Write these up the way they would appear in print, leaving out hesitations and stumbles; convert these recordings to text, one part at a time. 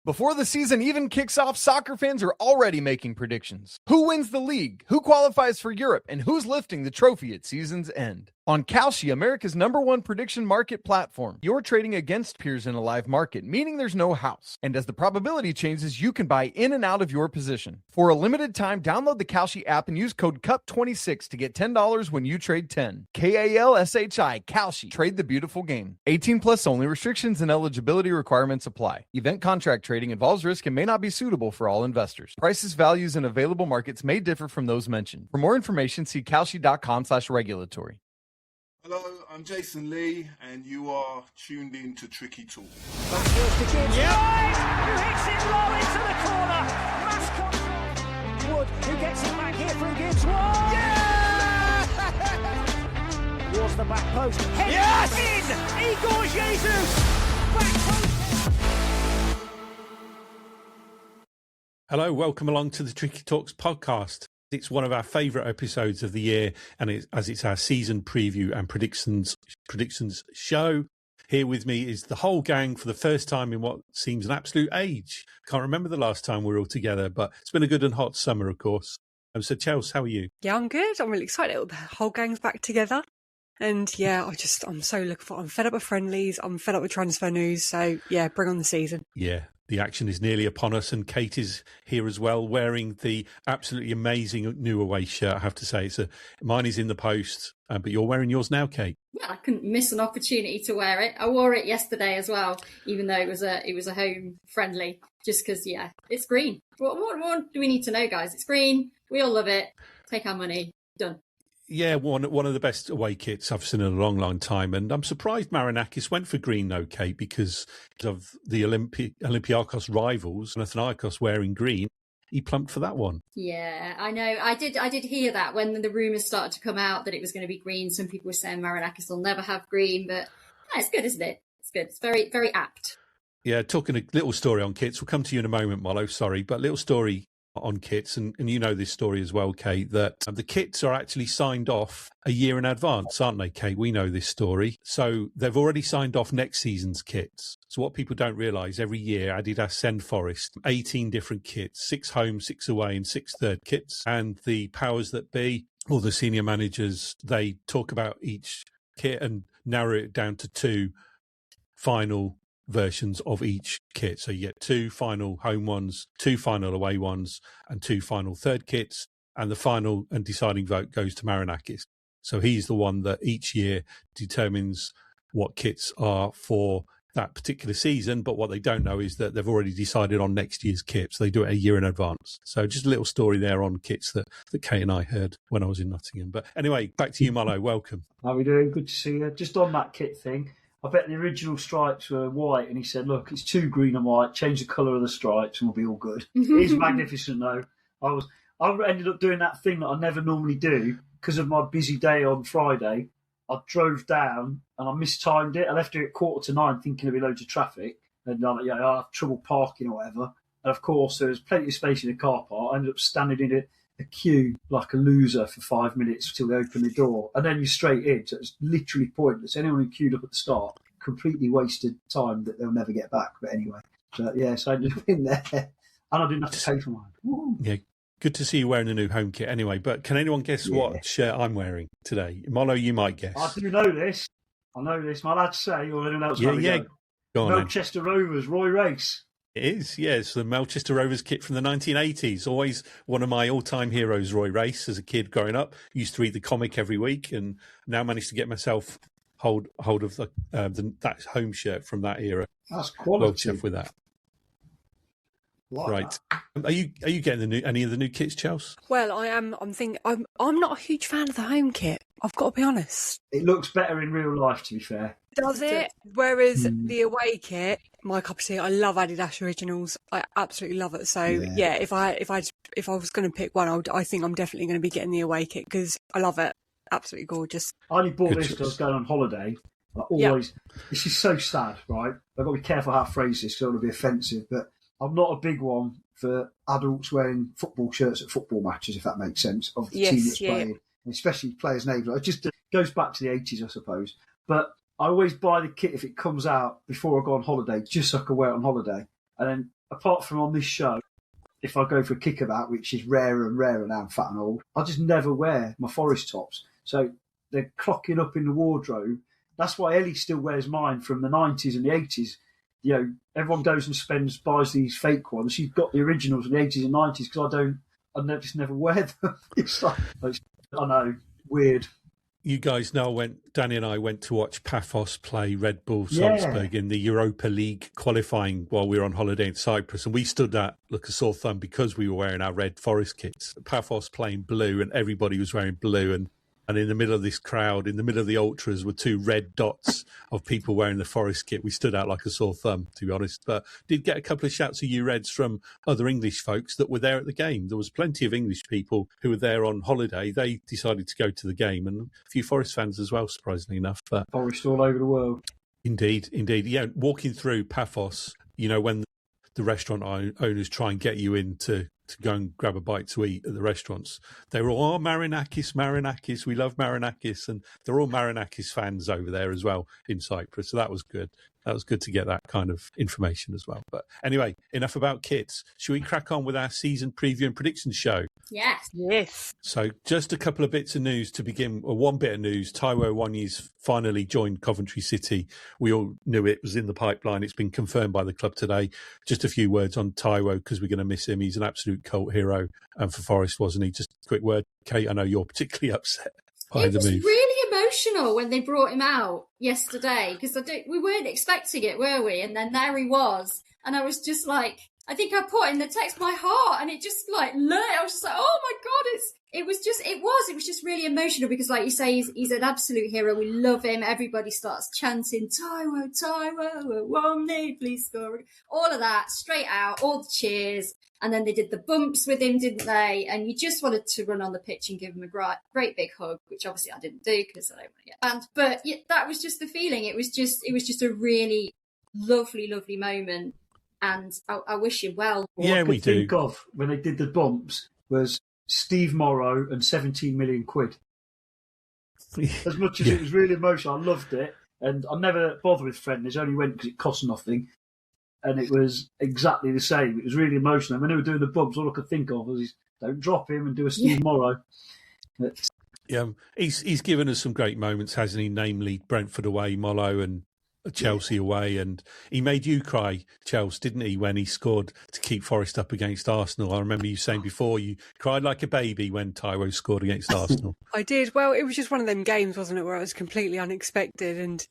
Before the season even kicks off, soccer fans are already making predictions. Who wins the league? Who qualifies for Europe? And who's lifting the trophy at season's end? On Kalshi, America's #1 prediction market platform, you're trading against peers in a live market, meaning there's no house. And as the probability changes, you can buy in and out of your position. For a limited time, download the Kalshi app and use code CUP26 to get $10 when you trade 10. KALSHI, Kalshi. Trade the beautiful game. 18 plus only. Restrictions and eligibility requirements apply. Event contract trading involves risk and may not be suitable for all investors. Prices, values, and available markets may differ from those mentioned. For more information, see kalshi.com/regulatory. Hello, I'm Jason Lee, and you are tuned in to Tricky Talk. Who hits it low into the corner. Mass Wood, who gets it back here through Gibbs. Yeah! Towards the back post. Yes! In! Igor Jesus! Back post. Hello, welcome along to the Tricky Talks podcast. It's one of our favourite episodes of the year, and it's our season preview and predictions show. Here with me is the whole gang for the first time in what seems an absolute age. Can't remember the last time we were all together, but it's been a good and hot summer, of course. So, Chelsea, how are you? Yeah, I'm good. I'm really excited. The whole gang's back together. And yeah, I'm so looking forward. I'm fed up with friendlies. I'm fed up with transfer news. So yeah, bring on the season. Yeah. The action is nearly upon us, and Kate is here as well, wearing the absolutely amazing new away shirt. I have to say, mine is in the post, but you're wearing yours now, Kate. Yeah, I couldn't miss an opportunity to wear it. I wore it yesterday as well, even though it was a home friendly. Just because, yeah, it's green. What more do we need to know, guys? It's green. We all love it. Take our money. Done. Yeah, one of the best away kits I've seen in a long, long time. And I'm surprised Marinakis went for green, though, Kate, because of the Olympiakos rivals, Panathinaikos wearing green. He plumped for that one. Yeah, I know. I did hear that when the rumours started to come out that it was going to be green. Some people were saying Marinakis will never have green, but it's good, isn't it? It's good. It's very, very apt. Yeah, talking a little story on kits. We'll come to you in a moment, Mollo, sorry, but little story on kits, and you know this story as well, Kate, that the kits are actually signed off a year in advance, aren't they, Kate? We know this story. So they've already signed off next season's kits. So what people don't realise, every year Adidas send Forest 18 different kits, 6 home, 6 away and 6 third kits. And the powers that be, or the senior managers, they talk about each kit and narrow it down to 2 final versions of each kit. So you get 2 final home ones, 2 final away ones, and 2 final third kits. And the final and deciding vote goes to Marinakis. So he's the one that each year determines what kits are for that particular season. But what they don't know is that they've already decided on next year's kits. So they do it a year in advance. So just a little story there on kits that Kate and I heard when I was in Nottingham. But anyway, back to you, Mollo. Welcome. How are we doing? Good to see you. Just on that kit thing, I bet the original stripes were white, and he said, look, it's 2 green and white, change the colour of the stripes and we'll be all good. It's magnificent, though. I ended up doing that thing that I never normally do because of my busy day on Friday. I drove down and I mistimed it. I left it at 8:45 thinking there'd be loads of traffic, and I have trouble parking or whatever. And of course, there was plenty of space in the car park. I ended up standing in a queue like a loser for 5 minutes till they opened the door, and then you're straight in. So it's literally pointless. Anyone who queued up at the start completely wasted time that they'll never get back. But anyway, so I ended up in there, and I didn't have to pay for mine. Woo. Yeah, good to see you wearing a new home kit. Anyway, but can anyone guess what shirt I'm wearing today? Mollo, you might guess. I do know this. I know this. My lads say, or anyone else? Yeah. Go on, Melchester Rovers, Roy Race. It is, yes, the Melchester Rovers kit from the 1980s. Always one of my all-time heroes, Roy Race, as a kid growing up. Used to read the comic every week, and now managed to get myself hold of that home shirt from that era. That's quality. Well chuffed with that. Right. Are you getting any of the new kits, Chelsea? Well, I am. I'm not a huge fan of the home kit. I've got to be honest. It looks better in real life, to be fair. Does it? Whereas the away kit, my cup of tea. I love Adidas Originals. I absolutely love it. So yeah, if I was going to pick one, I think I'm definitely going to be getting the away kit because I love it. Absolutely gorgeous. I only bought this because I was going on holiday. This is so sad, right? I've got to be careful how I phrase this because I don't want to be offensive, but I'm not a big one for adults wearing football shirts at football matches, if that makes sense, of the team that's playing, and especially players' names. It just goes back to the 80s, I suppose. But I always buy the kit if it comes out before I go on holiday, just so I can wear it on holiday. And then apart from on this show, if I go for a kickabout, which is rarer and rarer now, I'm fat and old, I just never wear my Forest tops. So they're clocking up in the wardrobe. That's why Ellie still wears mine from the 90s and the 80s. You know, everyone goes and buys these fake ones. She's got the originals in the 80s and 90s because I just never wear them. It's like, I know, weird. You guys know Danny and I went to watch Paphos play Red Bull Salzburg in the Europa League qualifying while we were on holiday in Cyprus, and we stood at like a sore thumb because we were wearing our red Forest kits. Paphos playing blue, and everybody was wearing blue, and in the middle of this crowd, in the middle of the ultras, were two red dots of people wearing the Forest kit. We stood out like a sore thumb, to be honest, but did get a couple of shouts of you Reds from other English folks that were there at the game. There was plenty of English people who were there on holiday. They decided to go to the game, and a few Forest fans as well, surprisingly enough. But Forest all over the world. Indeed. Yeah, walking through Paphos, you know, when the restaurant owners try and get you in to go and grab a bite to eat at the restaurants, they were all, Marinakis, we love Marinakis, and they're all Marinakis fans over there as well in Cyprus, so that was good. That was good to get that kind of information as well. But anyway, enough about kits. Should we crack on with our season preview and predictions show? Yes. So just a couple of bits of news to begin. One bit of news, Taiwo Wanyi's finally joined Coventry City. We all knew it was in the pipeline. It's been confirmed by the club today. Just a few words on Taiwo because we're going to miss him. He's an absolute cult hero and for Forest, wasn't he? Just a quick word. Kate, I know you're particularly upset by the move. It was really emotional when they brought him out yesterday because we weren't expecting it, were we? And then there he was. And I was just like, I think I put in the text my heart and it just like learned. I was just like, oh my God, it was just really emotional because like you say, he's an absolute hero. We love him. Everybody starts chanting, Taiwo, one day, please score. All of that straight out, all the cheers. And then they did the bumps with him, didn't they? And you just wanted to run on the pitch and give him a great big hug, which obviously I didn't do because I don't want to get banned. But yeah, that was just the feeling. It was just a really lovely, lovely moment. And I wish you well. Yeah, we do. Think of when they did the bumps was Steve Morrow and 17 million quid. As much as it was really emotional, I loved it. And I never bother with friendlies, only went because it cost nothing. And it was exactly the same. It was really emotional. When they were doing the bumps, all I could think of was, don't drop him and do a Steve Morrow. Yeah, he's given us some great moments, hasn't he? Namely, Brentford away, Mollo, and Chelsea away. And he made you cry, Chelsea, didn't he, when he scored to keep Forest up against Arsenal? I remember you saying before you cried like a baby when Taiwo scored against Arsenal. I did. Well, it was just one of them games, wasn't it, where it was completely unexpected and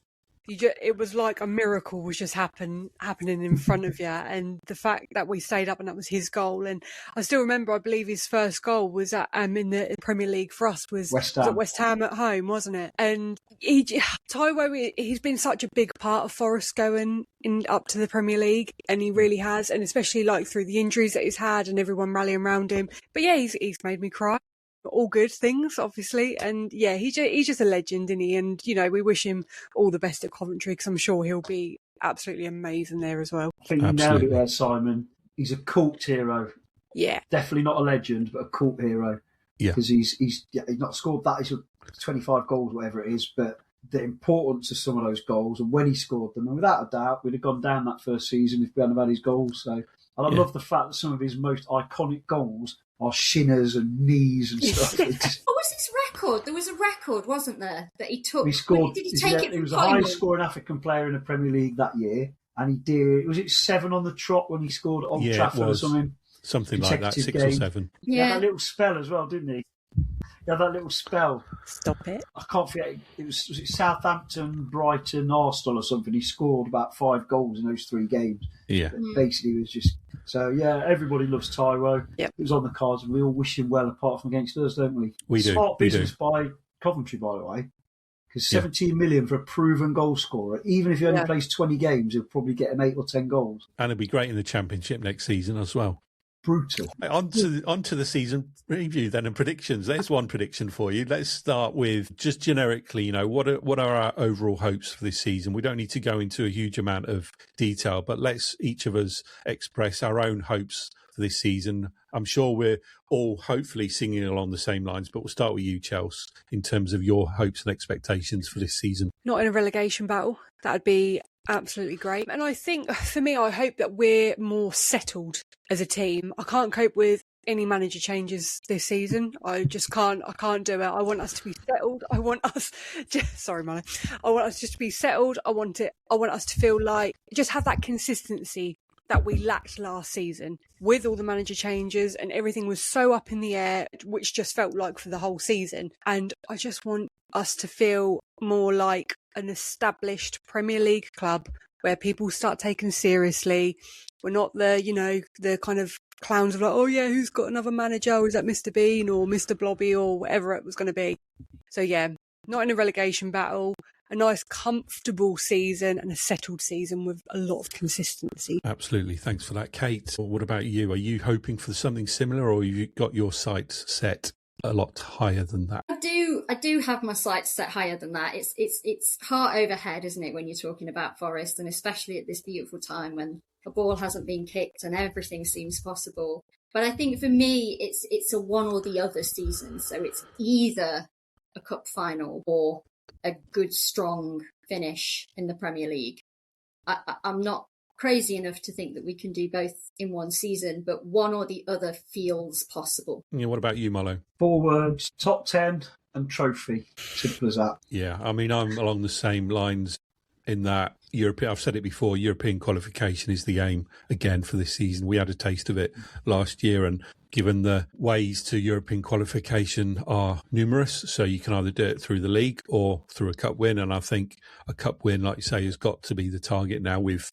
it was like a miracle was just happening in front of you, and the fact that we stayed up and that was his goal. And I still remember, I believe his first goal was at in the Premier League for us was at West Ham at home, wasn't it? And Taiwo, he's been such a big part of Forest going up to the Premier League, and he really has, and especially like through the injuries that he's had and everyone rallying around him. But yeah, he's made me cry. All good things, obviously, and yeah, he's just a legend, isn't he? And you know, we wish him all the best at Coventry because I'm sure he'll be absolutely amazing there as well. I think you nailed it there, Simon. He's a cult hero. Yeah, definitely not a legend, but a cult hero. Yeah, because he's not scored that. He's 25 goals, whatever it is, but the importance of some of those goals and when he scored them, and without a doubt, we'd have gone down that first season if we hadn't had his goals. So, and I love the fact that some of his most iconic goals are shinners and knees and stuff. What was his record? There was a record, wasn't there, that he took? He scored. Did he take it? He was the highest scoring African player in the Premier League that year, and he did. Was it 7 on the trot when he scored at Old Trafford or something? Something like that, 6 or 7. Yeah, he had that little spell as well, didn't he? He had that little spell. Stop it! I can't forget. It was it Southampton, Brighton, Arsenal, or something. He scored about 5 goals in those 3 games. Yeah, basically, it was just. So, yeah, everybody loves Taiwo. Yep. It was on the cards, and we all wish him well, apart from against us, don't we? We do. Smart business by Coventry, by the way, because 17 million for a proven goal scorer, even if he only plays 20 games, he'll probably get him 8 or 10 goals. And he'll be great in the Championship next season as well. Brutal. On to the season review then and predictions. There's one prediction for you. Let's start with just generically, you know, what are our overall hopes for this season? We don't need to go into a huge amount of detail, but let's each of us express our own hopes for this season. I'm sure we're all hopefully singing along the same lines, but we'll start with you, Chelsea, in terms of your hopes and expectations for this season. Not in a relegation battle. That'd be Absolutely great. And I think for me, I hope that we're more settled as a team. I can't cope with any manager changes this season. I just can't. I can't do it. I want us to be settled. I want us. Sorry, Molly. I want us just to be settled. I want us to feel like just have that consistency that we lacked last season with all the manager changes, and everything was so up in the air, which just felt like for the whole season. And I just want us to feel more like an established Premier League club where people start taking seriously. We're not the kind of clowns of like, oh yeah, who's got another manager? Or is that Mr. Bean or Mr. Blobby or whatever it was going to be? So yeah, not in a relegation battle, a nice comfortable season and a settled season with a lot of consistency. Absolutely. Thanks for that, Kate. What about you? Are you hoping for something similar, or have you got your sights set a lot higher than that? I do have my sights set higher than that. It's heart over head, isn't it, when you're talking about Forest, and especially at this beautiful time when a ball hasn't been kicked and everything seems possible. But I think for me, it's a one or the other season. So it's either a cup final or a good, strong finish in the Premier League. I'm not crazy enough to think that we can do both in one season, but one or the other feels possible. Yeah, what about you, Molo? 4 words: top 10 and trophy. Simple as that. Yeah, I mean, I'm along the same lines in that I've said it before, European qualification is the aim again for this season. We had a taste of it last year, and given the ways to European qualification are numerous, so you can either do it through the league or through a cup win. And I think a cup win, like you say, has got to be the target now. We've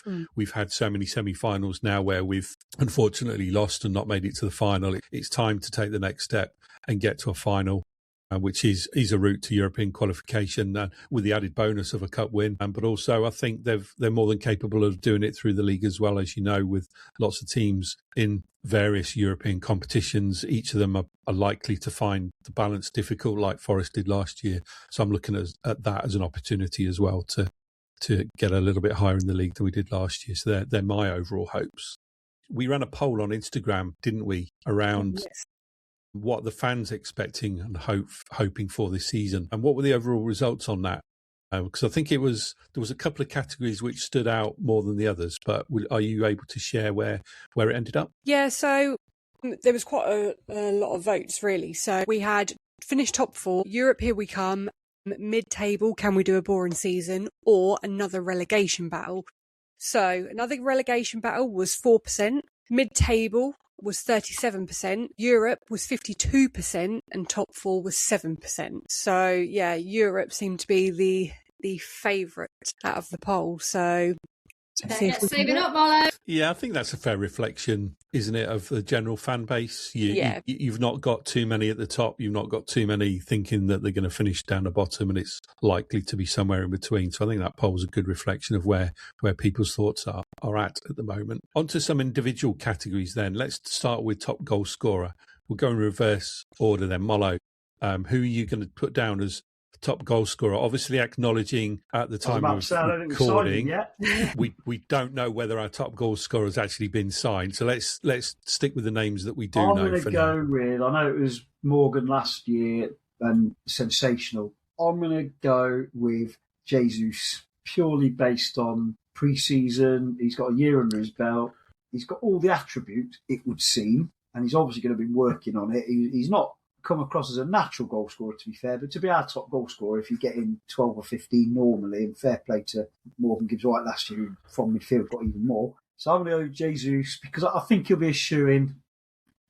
had so many semi-finals now where we've unfortunately lost and not made it to the final. It's time to take the next step and get to a final, which is a route to European qualification with the added bonus of a cup win. But also, I think they're more than capable of doing it through the league as well, as you know, with lots of teams in various European competitions. Each of them are likely to find the balance difficult, like Forest did last year. So I'm looking at that as an opportunity as well to get a little bit higher in the league than we did last year. So they're my overall hopes. We ran a poll on Instagram, didn't we, around what the fans expecting and hoping for this season, and what were the overall results on that? Because I think there was a couple of categories which stood out more than the others. But are you able to share where it ended up? Yeah, so there was quite a lot of votes really. So we had finished top 4, Europe here we come, mid-table, can we do a boring season, or another relegation battle. So another relegation battle was 4%, mid-table was 37%, Europe was 52%, and top 4 was 7%. So yeah, Europe seemed to be the favourite out of the poll. So Let's save it up, Marlo. Yeah, I think that's a fair reflection, isn't it, of the general fan base? You've not got too many at the top. You've not got too many thinking that they're going to finish down the bottom, and it's likely to be somewhere in between. So I think that poll's a good reflection of where people's thoughts are at the moment. On to some individual categories then. Let's start with top goal scorer. We'll go in reverse order then. Mollo, who are you going to put down as top goal scorer? Obviously acknowledging at the time of recording, we don't know whether our top goal scorer has actually been signed. So let's stick with the names that we do know. I'm going to go with, I know it was Morgan last year and sensational. I'm going to go with Jesus, purely based on pre-season. He's got a year under his belt. He's got all the attributes, it would seem, and he's obviously going to be working on it. He's not come across as a natural goal scorer, to be fair, but to be our top goal scorer, if you get in 12 or 15 normally, and fair play to Morgan Gibbs-White last year, who from midfield got even more. So I'm going to go with Jesus, because I think he'll be a shoo-in.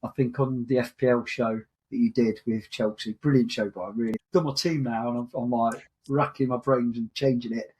I think on the FPL show that you did with Chelsea, brilliant show, but I really done my team now, and I'm like racking my brains and changing it.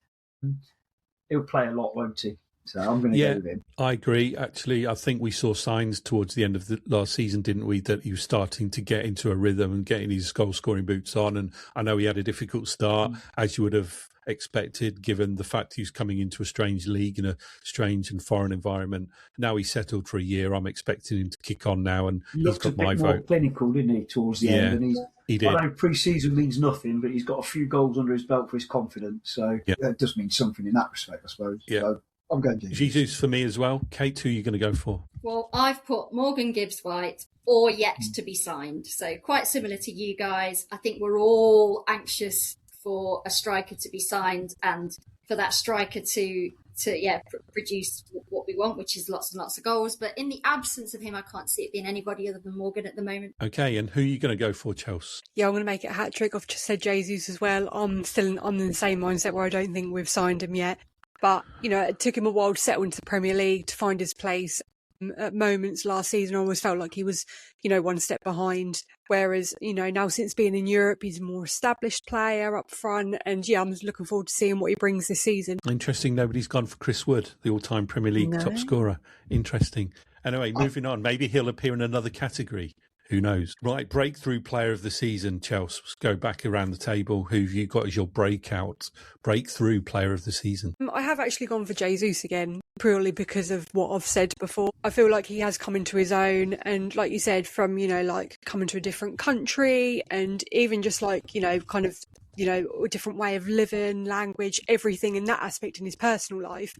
He'll play a lot, won't he? So I'm going to go with him. I agree. Actually, I think we saw signs towards the end of the last season, didn't we, that he was starting to get into a rhythm and getting his goal-scoring boots on. And I know he had a difficult start, as you would have expected, given the fact he was coming into a strange league in a strange and foreign environment. Now he's settled for a year. I'm expecting him to kick on now, and he's got my vote. He looked a bit more clinical, didn't he, towards the end? And he did. I know pre-season means nothing, but he's got a few goals under his belt for his confidence. So that does mean something in that respect, I suppose. Yeah. So I'm going Jesus for me as well. Kate, who are you going to go for? Well, I've put Morgan Gibbs-White or yet to be signed. So quite similar to you guys. I think we're all anxious for a striker to be signed and for that striker to produce what we want, which is lots and lots of goals. But in the absence of him, I can't see it being anybody other than Morgan at the moment. Okay, and who are you going to go for, Chelsea? Yeah, I'm going to make it a hat trick. I've just said Jesus as well. I'm in the same mindset where I don't think we've signed him yet. But, it took him a while to settle into the Premier League, to find his place. At moments last season, I always felt like he was, one step behind. Whereas, now since being in Europe, he's a more established player up front. And I'm looking forward to seeing what he brings this season. Interesting. Nobody's gone for Chris Wood, the all-time Premier League top scorer. Interesting. Anyway, moving on. Maybe he'll appear in another category. Who knows? Right, breakthrough player of the season, Chelsea. Let's go back around the table. Who have you got as your breakthrough player of the season? I have actually gone for Jesus again, purely because of what I've said before. I feel like he has come into his own, and like you said, from, coming to a different country, and even just a different way of living, language, everything in that aspect in his personal life,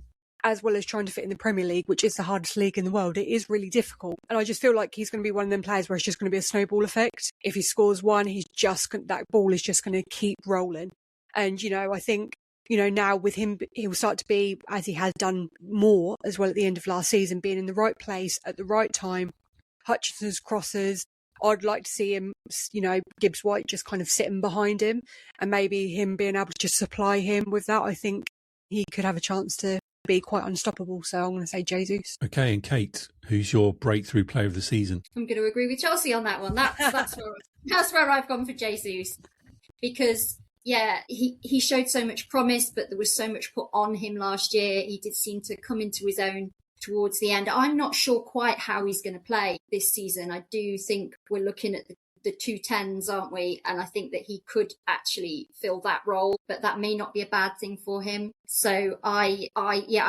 as well as trying to fit in the Premier League, which is the hardest league in the world. It is really difficult. And I just feel like he's going to be one of them players where it's just going to be a snowball effect. If he scores one, that ball is just going to keep rolling. And, I think, now with him, he will start to be, as he has done more as well at the end of last season, being in the right place at the right time. Hutchinson's crosses. I'd like to see him, Gibbs White just kind of sitting behind him, and maybe him being able to just supply him with that. I think he could have a chance to be quite unstoppable. So I'm going to say Jesus. Okay, and Kate, who's your breakthrough player of the season? I'm going to agree with Chelsea on that one. That's where I've gone for Jesus, because he showed so much promise, but there was so much put on him last year. He did seem to come into his own towards the end. I'm not sure quite how he's going to play this season. I do think we're looking at the 210s, aren't we? And I think that he could actually fill that role, but that may not be a bad thing for him. So I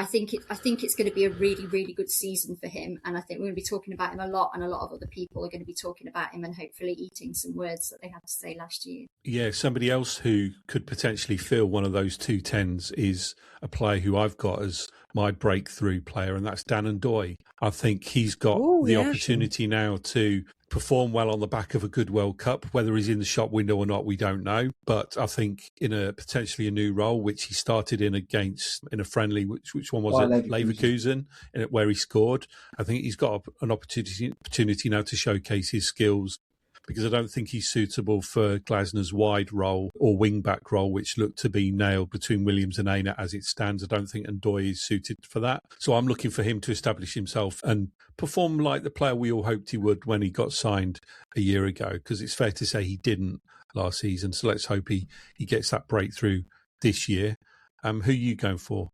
think it's going to be a really, really good season for him. And I think we're going to be talking about him a lot, and a lot of other people are going to be talking about him and hopefully eating some words that they had to say last year. Yeah, somebody else who could potentially fill one of those 210s is a player who I've got as my breakthrough player, and that's Dan Ndoye. I think he's got opportunity now to perform well on the back of a good World Cup. Whether he's in the shop window or not, we don't know. But I think in a potentially a new role, which he started in a friendly, which one was it? Leverkusen, where he scored. I think he's got an opportunity now to showcase his skills, because I don't think he's suitable for Glasner's wide role or wing-back role, which looked to be nailed between Williams and Aina as it stands. I don't think Ndoye is suited for that. So I'm looking for him to establish himself and perform like the player we all hoped he would when he got signed a year ago, because it's fair to say he didn't last season. So let's hope he gets that breakthrough this year. Who are you going for?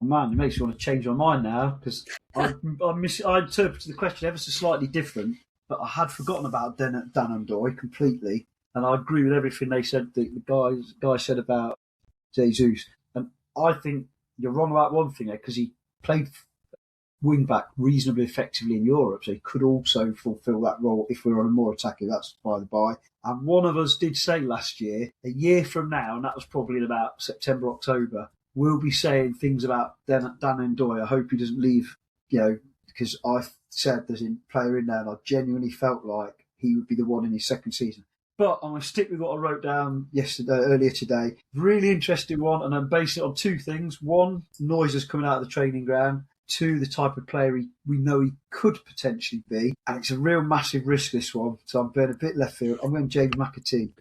Man, it makes me want to change my mind now, because I interpreted the question ever so slightly different. But I had forgotten about Dan Ndoye completely, and I agree with everything they said. The guy said about Jesus, and I think you're wrong about one thing there, because he played wing back reasonably effectively in Europe, so he could also fulfil that role if we were on a more attacking. That's by the by. And one of us did say last year, a year from now, and that was probably in about September, October, we'll be saying things about Dan Ndoye. I hope he doesn't leave, because I said there's a player in there, and I genuinely felt like he would be the one in his second season. But I'm going to stick with what I wrote down earlier today. Really interesting one, and I'm basing it on two things. One, noises coming out of the training ground. Two, the type of player we know he could potentially be. And it's a real massive risk, this one. So I'm being a bit left field. I'm going James McAtee.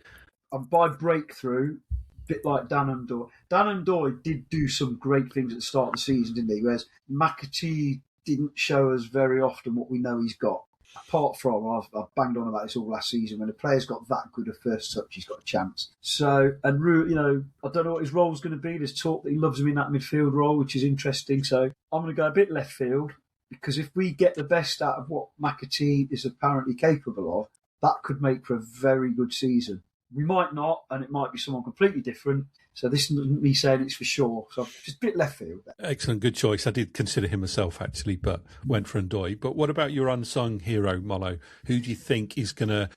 And by breakthrough, a bit like Dan Ndoye. Dan Ndoye did do some great things at the start of the season, didn't he? Whereas McAtee didn't show us very often what we know he's got. Apart from, I've banged on about this all last season, when a player's got that good a first touch, he's got a chance. So, and I don't know what his role's going to be. There's talk that he loves him in that midfield role, which is interesting. So I'm going to go a bit left field, because if we get the best out of what McAtee is apparently capable of, that could make for a very good season. We might not, and it might be someone completely different. So this isn't me saying it's for sure. So just a bit left field there. Excellent, good choice. I did consider him myself, actually, but went for Ndoye. But what about your unsung hero, Molo? Who do you think is going to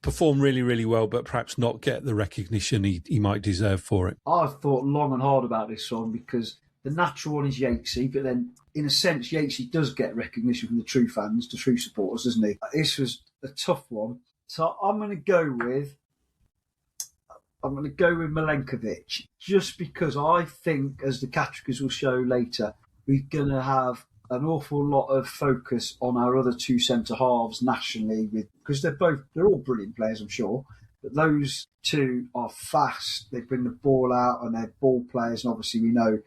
perform really, really well, but perhaps not get the recognition he might deserve for it? I've thought long and hard about this one, because the natural one is Yatesy, but then in a sense, Yatesy does get recognition from the true fans, the true supporters, doesn't he? This was a tough one. So I'm going to go with I'm going to go with Milenkovic, just because I think, as the categories will show later, we're going to have an awful lot of focus on our other two centre halves nationally, because they're all brilliant players, I'm sure, but those two are fast. They bring the ball out and they're ball players, and obviously we know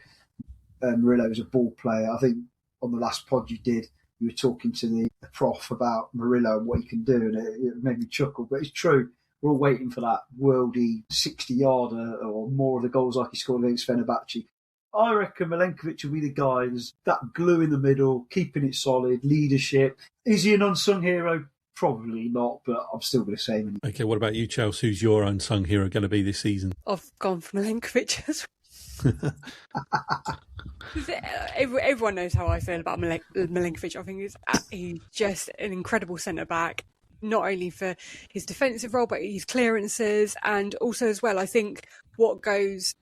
Murillo is a ball player. I think on the last pod you did, you were talking to the prof about Murillo and what he can do, and it made me chuckle. But it's true. We're all waiting for that worldy 60-yarder or more of the goals like he scored against Fenerbahce. I reckon Milenkovic will be the guy who's that glue in the middle, keeping it solid, leadership. Is he an unsung hero? Probably not, but I'm still going to say him. Okay, what about you, Chelsea? Who's your unsung hero going to be this season? I've gone for Milenkovic as well. Everyone knows how I feel about Milenkovic. I think he's just an incredible centre-back, not only for his defensive role, but his clearances. And also as well, I think what goes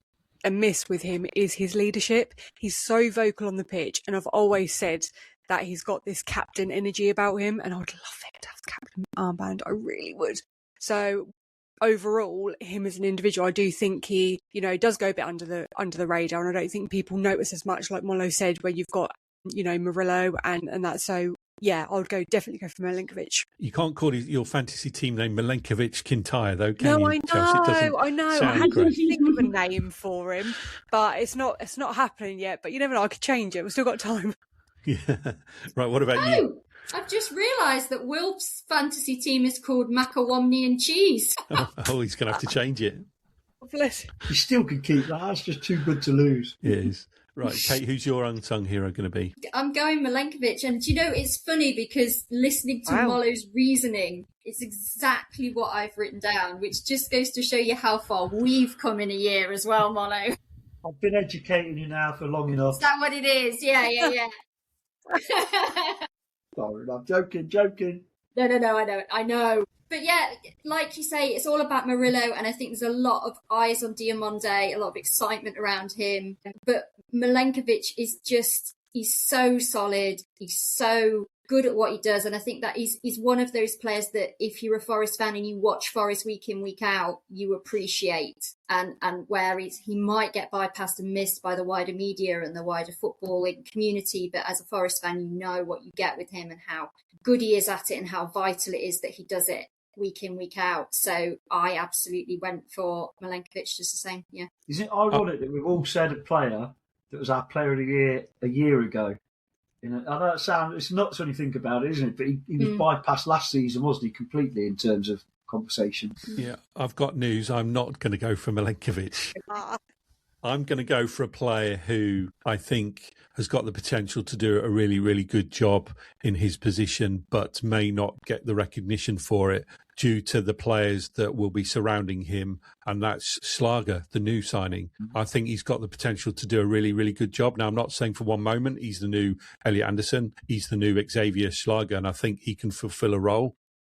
amiss with him is his leadership. He's so vocal on the pitch, and I've always said that he's got this captain energy about him, and I would love him to have the captain armband. I really would. So overall, him as an individual, I do think he, does go a bit under the radar, and I don't think people notice as much, like Molo said, where you've got, Murillo and that. So yeah, I would definitely go for Milenkovic. You can't call your fantasy team name Milenkovic Kintyre, though, can no, you? I know. I had to think of a name for him, but it's not happening yet. But you never know. I could change it. We've still got time. Yeah. Right. What about you? I've just realised that Wilf's fantasy team is called Macaroni and Cheese. Oh, he's going to have to change it. Bless. You still can keep that. That's just too good to lose. It is. Right, Kate, who's your unsung hero going to be? I'm going Milenkovic. And, it's funny because listening to Molo's reasoning, it's exactly what I've written down, which just goes to show you how far we've come in a year as well, Molo. I've been educating you now for long enough. Is that what it is? Yeah. Sorry, I'm joking. No, I know. But yeah, like you say, it's all about Murillo, and I think there's a lot of eyes on Diamonde, a lot of excitement around him. But Milenkovic is he's so solid, he's so good at what he does, and I think that he's one of those players that if you're a Forest fan and you watch Forest week in, week out, you appreciate. And where he might get bypassed and missed by the wider media and the wider footballing community, but as a Forest fan, you know what you get with him and how good he is at it and how vital it is that he does it week in, week out. So I absolutely went for Milenkovic just the same, yeah. Isn't it ironic that we've all said a player that was our player of the year a year ago? I know it's nuts when you think about it, isn't it? But he was bypassed last season, wasn't he, completely in terms of conversation? Yeah, I've got news. I'm not going to go for Milenkovic. I'm going to go for a player who I think has got the potential to do a really, really good job in his position, but may not get the recognition for it due to the players that will be surrounding him, and that's Schlager, the new signing. I think he's got the potential to do a really, really good job. Now, I'm not saying for one moment he's the new Elliot Anderson, he's the new Xavier Schlager, and I think he can fulfill a role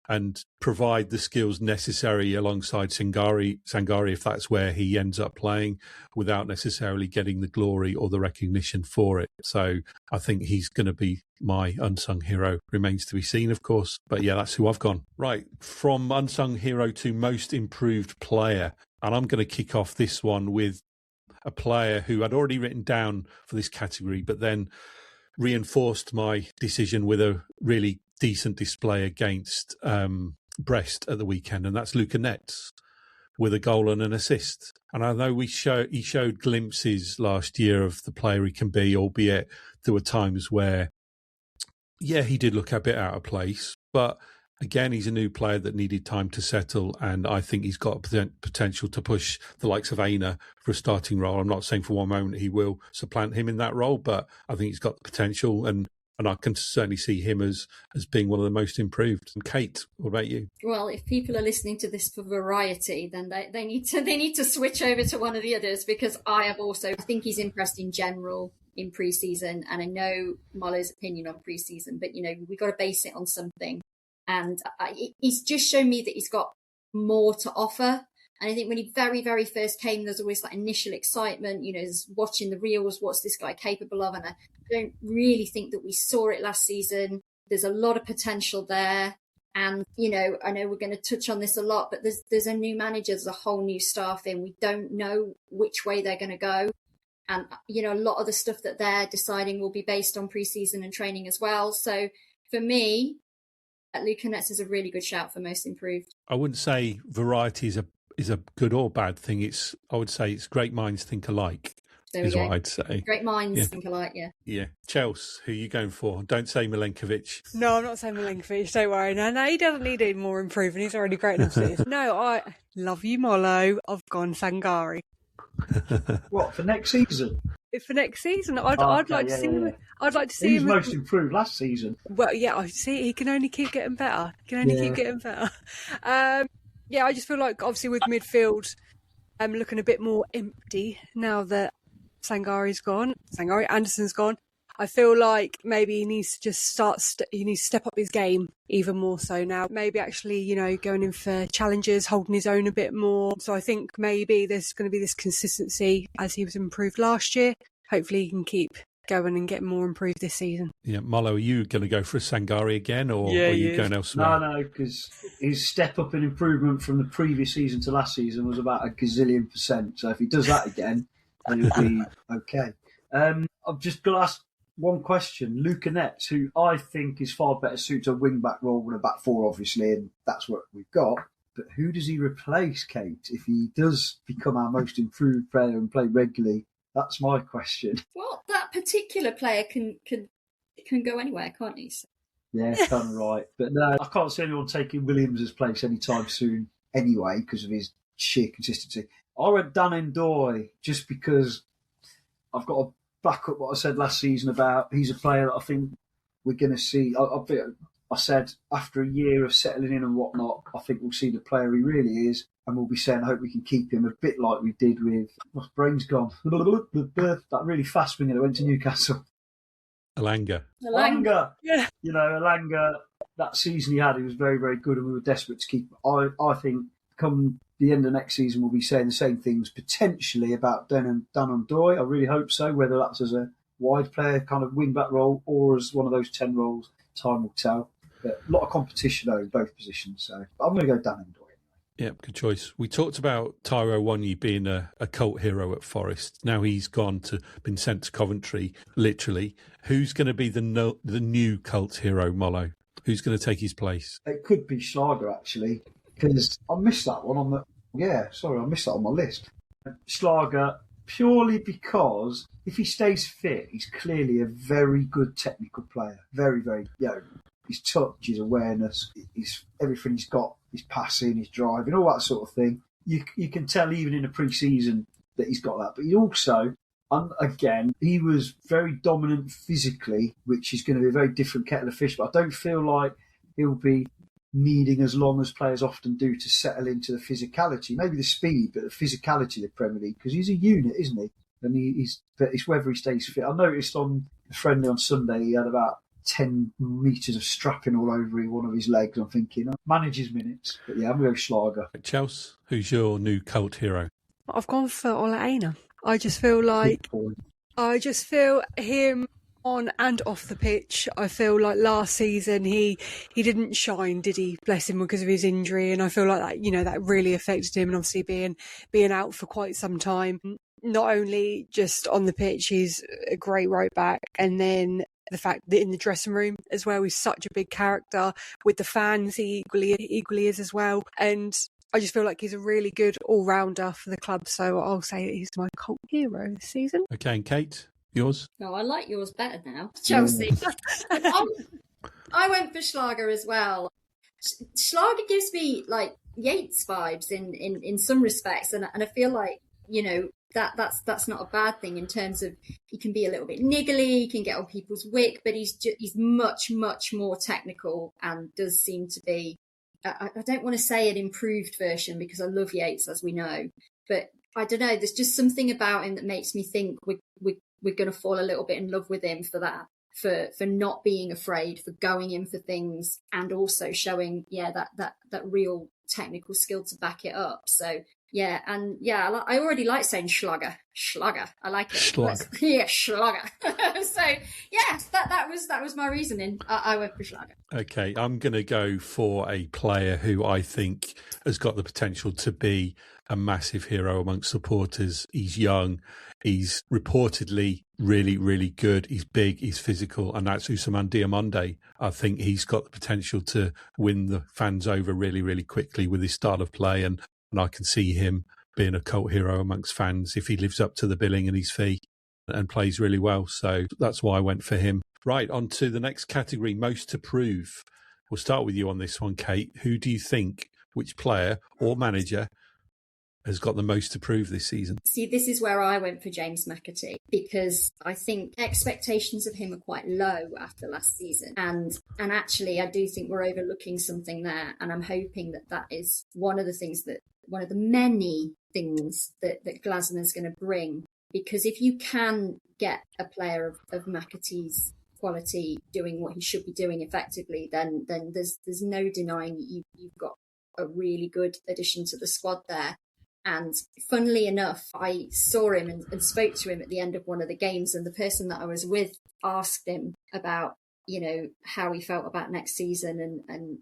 and provide the skills necessary alongside Sangari if that's where he ends up playing, without necessarily getting the glory or the recognition for it. So I think he's going to be my unsung hero. Remains to be seen, of course. But yeah, that's who I've gone. Right, from unsung hero to most improved player. And I'm going to kick off this one with a player who I'd already written down for this category, but then reinforced my decision with a really decent display against Brest at the weekend, and that's Luca Netz with a goal and an assist. And I know he showed glimpses last year of the player he can be, albeit there were times where, yeah, he did look a bit out of place. But again, he's a new player that needed time to settle, and I think he's got potential to push the likes of Aina for a starting role. I'm not saying for one moment he will supplant him in that role, but I think he's got the potential, and I can certainly see him as being one of the most improved. And Kate, what about you? Well, if people are listening to this for variety, then they need to switch over to one of the others, because I think he's impressed in general in pre-season, and I know Molo's opinion on pre-season, but we've got to base it on something. And he's just shown me that he's got more to offer. And I think when he very, very first came, there's always that initial excitement, watching the reels, what's this guy capable of? And I don't really think that we saw it last season. There's a lot of potential there. And, you know, I know we're going to touch on this a lot, but there's a new manager, there's a whole new staff in. We don't know which way they're going to go. And, you know, a lot of the stuff that they're deciding will be based on pre-season and training as well. So for me, Luca Nets is a really good shout for most improved. I wouldn't say variety is a good or bad thing. I would say it's great minds think alike. Is what I'd say. Great minds think alike, yeah. Yeah. Chelsea, who are you going for? Don't say Milenkovic. No, I'm not saying Milenkovic. Don't worry. No, he doesn't need any more improving. He's already great enough to this. No, I love you, Molo. I've gone Sangari. What, for next season? For next season, I'd like to see him. I'd like to see him. He was most improved last season. Well, yeah, I see. He can only keep getting better. Keep getting better. Yeah, I just feel like obviously with midfield, looking a bit more empty now that Sangari's gone. Anderson's gone. I feel like maybe he needs to just he needs to step up his game even more so now. Maybe actually, you know, going in for challenges, holding his own a bit more. So I think maybe there's going to be this consistency as he was improved last year. Hopefully he can keep going and get more improved this season. Yeah, Molo, are you going to go for a Sangari again, or are you going elsewhere? No, because his step up in improvement from the previous season to last season was about a gazillion %. So if he does that again, then he'll be okay. I've just got to ask one question. Luca Nets, who I think is far better suited to a wing-back role than a back four, obviously, and that's what we've got. But who does he replace, Kate, if he does become our most improved player and play regularly? That's my question. Well, that particular player can go anywhere, can't he? So. Yeah, kind of right. But no, I can't see anyone taking Williams' place anytime soon anyway because of his sheer consistency. I went Dan Ndoye just because I've got to back up what I said last season about he's a player that I think we're going to see. I said after a year of settling in and whatnot, I think we'll see the player he really is, and we'll be saying I hope we can keep him a bit like we did with my brain's gone. That really fast winger that went to Newcastle. Elanga. Yeah. You know, Elanga, that season he was very, very good and we were desperate to keep him. I think come the end of next season we'll be saying the same things potentially about Dan Ndoye. I really hope so, whether that's as a wide player kind of wing-back role or as one of those 10 roles, time will tell. But a lot of competition though in both positions, so I'm going to go Dan Ndoye. Yeah, good choice. We talked about Tyrone Wanyi being a cult hero at Forest. Now he's been sent to Coventry, literally. Who's going to be the new cult hero, Molo? Who's going to take his place? It could be Schlager, actually, because I missed that one I missed that on my list. Schlager, purely because if he stays fit, he's clearly a very good technical player. Very, very, his touch, his awareness, everything he's got, his passing, his driving, all that sort of thing. You can tell even in the pre-season that he's got that. But he also, again, he was very dominant physically, which is going to be a very different kettle of fish. But I don't feel like he'll be needing as long as players often do to settle into the physicality. Maybe the speed, but the physicality of the Premier League, because he's a unit, isn't he? And it's whether he stays fit. I noticed on the friendly on Sunday he had about 10 metres of strapping all over one of his legs. I'm thinking, manage his minutes. But yeah, I'm going to go Schlager. Chelsea, who's your new cult hero? I've gone for Ole Einar. I just feel him on and off the pitch. I feel like last season he didn't shine, did he? Bless him, because of his injury. And I feel like that, that really affected him. And obviously being out for quite some time, not only just on the pitch, he's a great right back. And then the fact that in the dressing room as well, he's such a big character with the fans. He equally is as well. And I just feel like he's a really good all-rounder for the club. So I'll say that he's my cult hero this season. Okay, and Kate, yours? No, I like yours better now. Chelsea. I went for Schlager as well. Schlager gives me like Yates vibes in some respects. And I feel like, that's not a bad thing in terms of he can be a little bit niggly, he can get on people's wick, but he's much, much more technical and does seem to be, I don't want to say an improved version because I love Yates, as we know, but I don't know, there's just something about him that makes me think we're going to fall a little bit in love with him for that, for not being afraid, for going in for things and also showing, that real technical skill to back it up. So Yeah, and yeah, I already like saying Schlager. I like it. Schlag. Yeah, Schlager. So yeah, that was my reasoning. I went for Schlager. Okay, I'm going to go for a player who I think has got the potential to be a massive hero amongst supporters. He's young. He's reportedly really, really good. He's big. He's physical. And that's Ousmane Diomande. I think he's got the potential to win the fans over really, really quickly with his style of play. And I can see him being a cult hero amongst fans if he lives up to the billing and his fee and plays really well. So that's why I went for him. Right, on to the next category, most to prove. We'll start with you on this one, Kate. Who do you think, which player or manager has got the most to prove this season? See, this is where I went for James McAtee, because I think expectations of him are quite low after last season. And actually, I do think we're overlooking something there. And I'm hoping that is one of the many things that Glasner is going to bring. Because if you can get a player of McAtee's quality doing what he should be doing effectively, then there's no denying you've got a really good addition to the squad there. And funnily enough, I saw him and spoke to him at the end of one of the games, and the person that I was with asked him about, how he felt about next season, and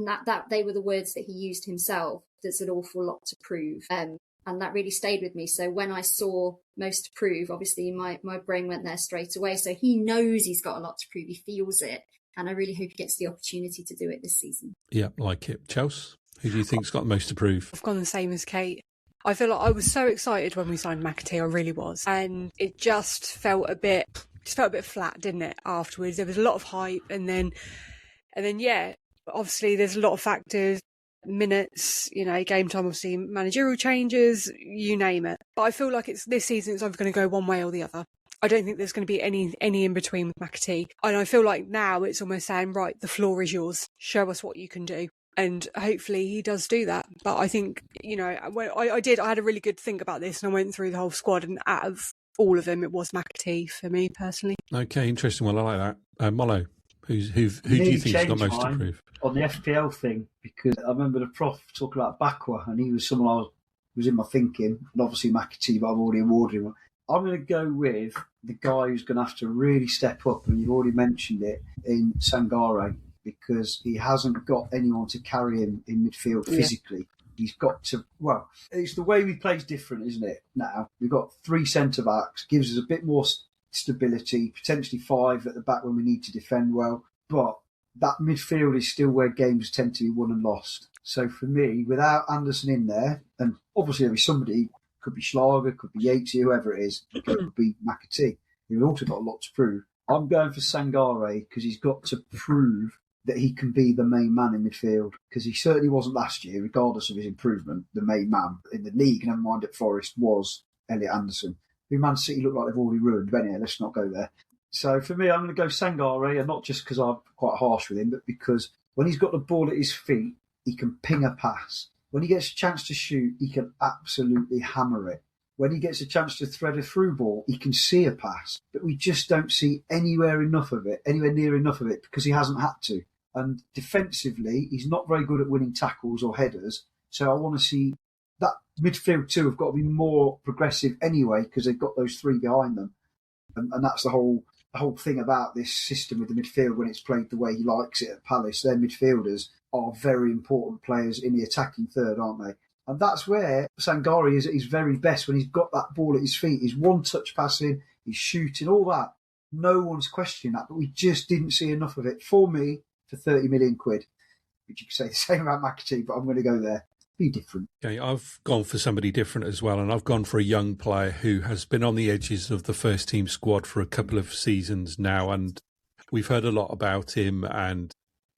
that they were the words that he used himself. There's an awful lot to prove. And that really stayed with me. So when I saw most to prove, obviously my brain went there straight away. So he knows he's got a lot to prove. He feels it. And I really hope he gets the opportunity to do it this season. Yeah, like it. Chelsea, who do you think's got the most to prove? I've gone the same as Kate. I feel like I was so excited when we signed McAtee. I really was. And it just felt a bit flat, didn't it, afterwards? There was a lot of hype. And then, yeah, obviously there's a lot of factors. Minutes, game time, obviously managerial changes, you name it. But I feel like this season it's either going to go one way or the other. I don't think there's going to be any in between with McAtee. And I feel like now it's almost saying, right, the floor is yours. Show us what you can do. And hopefully he does do that. But I think, when I had a really good think about this, and I went through the whole squad, and out of all of them, it was McAtee for me personally. Okay, interesting. Well, I like that. Mollo, who do you think's got most to prove? On the FPL thing, because I remember the prof talking about Bakwa, and he was someone was in my thinking, and obviously McAtee, but I've already awarded him. I'm going to go with the guy who's going to have to really step up, and you've already mentioned it, in Sangare, because he hasn't got anyone to carry him in midfield physically. Yeah. He's got to, it's the way we play is different, isn't it, now? We've got 3 centre-backs, gives us a bit more stability, potentially 5 at the back when we need to defend well, but that midfield is still where games tend to be won and lost. So for me, without Anderson in there, and obviously there'll be somebody, could be Schlager, could be Yatesy, whoever it is, it could be McAtee, who's also got a lot to prove. I'm going for Sangare because he's got to prove that he can be the main man in midfield, because he certainly wasn't last year, regardless of his improvement. The main man in the league, never mind at Forest, was Elliot Anderson, who Man City look like they've already ruined. But anyway, let's not go there. So for me, I'm going to go Sangare, and not just because I'm quite harsh with him, but because when he's got the ball at his feet, he can ping a pass. When he gets a chance to shoot, he can absolutely hammer it. When he gets a chance to thread a through ball, he can see a pass. But we just don't see anywhere near enough of it, because he hasn't had to. And defensively, he's not very good at winning tackles or headers. So I want to see that midfield too have got to be more progressive anyway, because they've got those 3 behind them. And that's the whole thing about this system with the midfield when it's played the way he likes it at Palace. Their midfielders are very important players in the attacking third, aren't they? And that's where Sangare is at his very best, when he's got that ball at his feet. He's one-touch passing, he's shooting, all that. No one's questioning that, but we just didn't see enough of it. For me, for 30 million quid, which you could say the same about McAtee, but I'm going to go there. Be different. Okay, I've gone for somebody different as well, and I've gone for a young player who has been on the edges of the first team squad for a couple of seasons now, and we've heard a lot about him and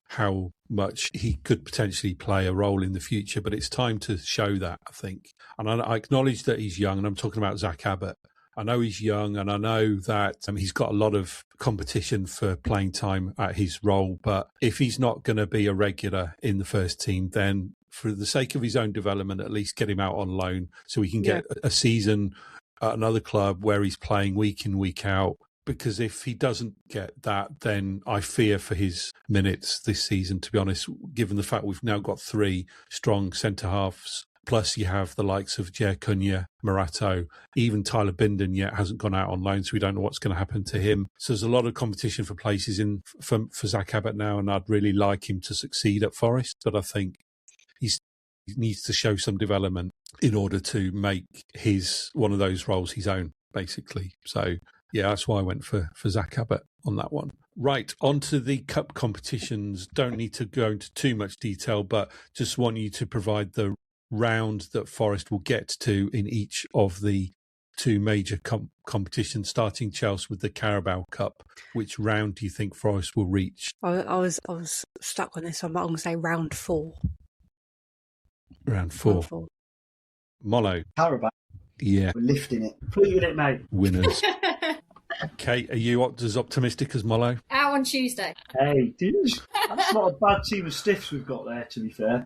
how much he could potentially play a role in the future, but it's time to show that, I think. And I acknowledge that he's young, and I'm talking about Zach Abbott. I know he's young, and I know that he's got a lot of competition for playing time at his role, but if he's not going to be a regular in the first team, then for the sake of his own development, at least get him out on loan so he can get a season at another club where he's playing week in, week out. Because if he doesn't get that, then I fear for his minutes this season, to be honest, given the fact we've now got 3 strong centre-halves Plus, you have the likes of Jer Cunha, Morato, even Tyler Binden yet hasn't gone out on loan, so we don't know what's going to happen to him. So there's a lot of competition for places for Zach Abbott now, and I'd really like him to succeed at Forest, but I think he needs to show some development in order to make one of those roles his own, basically. So, yeah, that's why I went for Zach Abbott on that one. Right, on to the cup competitions. Don't need to go into too much detail, but just want you to provide the round that Forest will get to in each of the two major competitions, starting Chelsea with the Carabao Cup. Which round do you think Forest will reach? I was stuck on this one, but I'm going to say round 4. Round 4. Round 4. Mollo. Carabao. Yeah. We're lifting it. Completed it, mate. Winners. Kate, are you as optimistic as Mollo? Out on Tuesday. Hey, dude, that's not a bad team of stiffs we've got there, to be fair.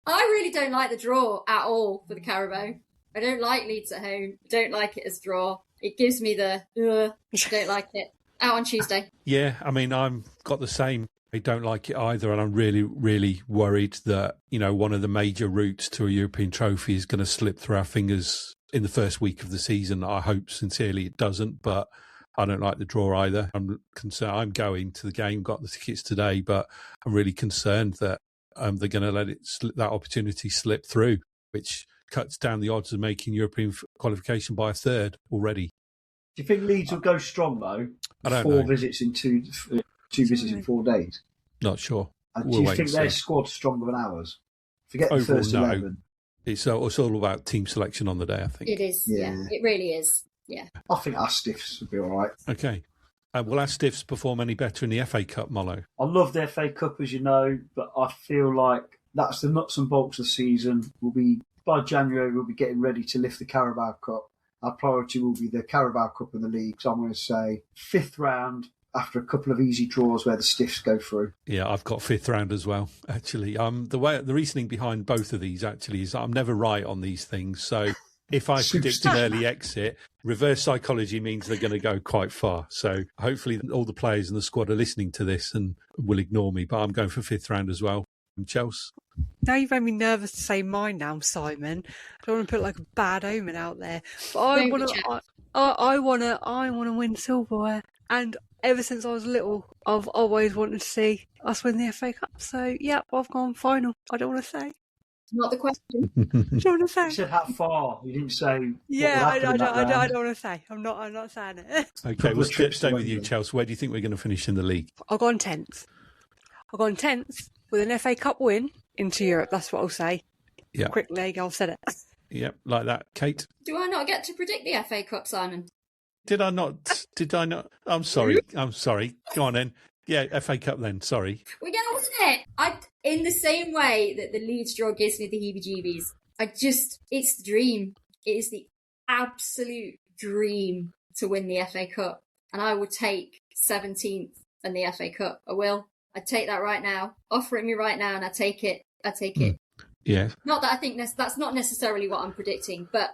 I really don't like the draw at all for the Carabao. I don't like Leeds at home. I don't like it as draw. It gives me the, don't like it. Out on Tuesday. Yeah, I mean, I've got the same. I don't like it either, and I'm really, really worried that, one of the major routes to a European trophy is going to slip through our fingers in the first week of the season. I hope sincerely it doesn't, but I don't like the draw either. I'm concerned. I'm going to the game, got the tickets today, but I'm really concerned that they're going to let that opportunity slip through, which cuts down the odds of making European qualification by a third already. Do you think Leeds will go strong, though? I don't 4 know. visits in 2 visits in 4 days? Not sure. Do you think their squad's stronger than ours? Forget the Overall, first no. 11. It's all about team selection on the day, I think. It is, yeah. It really is, yeah. I think our stiffs will be all right. Okay. Will our stiffs perform any better in the FA Cup, Mollo? I love the FA Cup, as you know, but I feel like that's the nuts and bolts of the season. By January, we'll be getting ready to lift the Carabao Cup. Our priority will be the Carabao Cup and the league. So I'm going to say 5th round after a couple of easy draws where the stiffs go through. Yeah, I've got 5th round as well, actually. The reasoning behind both of these, actually, is I'm never right on these things. So if I predict an early exit, reverse psychology means they're going to go quite far. So hopefully all the players in the squad are listening to this and will ignore me. But I'm going for 5th round as well. And Chelsea? Now you've made me nervous to say mine now, Simon. I don't want to put like a bad omen out there, but I want to win silverware. And ever since I was little, I've always wanted to see us win the FA Cup. So yeah, I've gone final. I don't want to say. Not the question. I don't want to say. You said how far. You didn't say. Yeah, I don't want to say. I'm not saying it. Okay, we'll stay with you, Chelsea. Where do you think we're going to finish in the league? I've gone 10th. I've gone 10th with an FA Cup win into Europe. That's what I'll say. Yeah. Quick leg, I've said it. Yep, like that. Kate? Do I not get to predict the FA Cup, Simon? Did I not? I'm sorry. Go on then. Yeah, FA Cup then. Sorry. We're getting on it. In the same way that the Leeds draw gives me the heebie-jeebies, it's the dream. It is the absolute dream to win the FA Cup. And I would take 17th in the FA Cup. I will. I'd take that right now. Offer it me right now and I take it. Yeah. Not that I think that's not necessarily what I'm predicting, but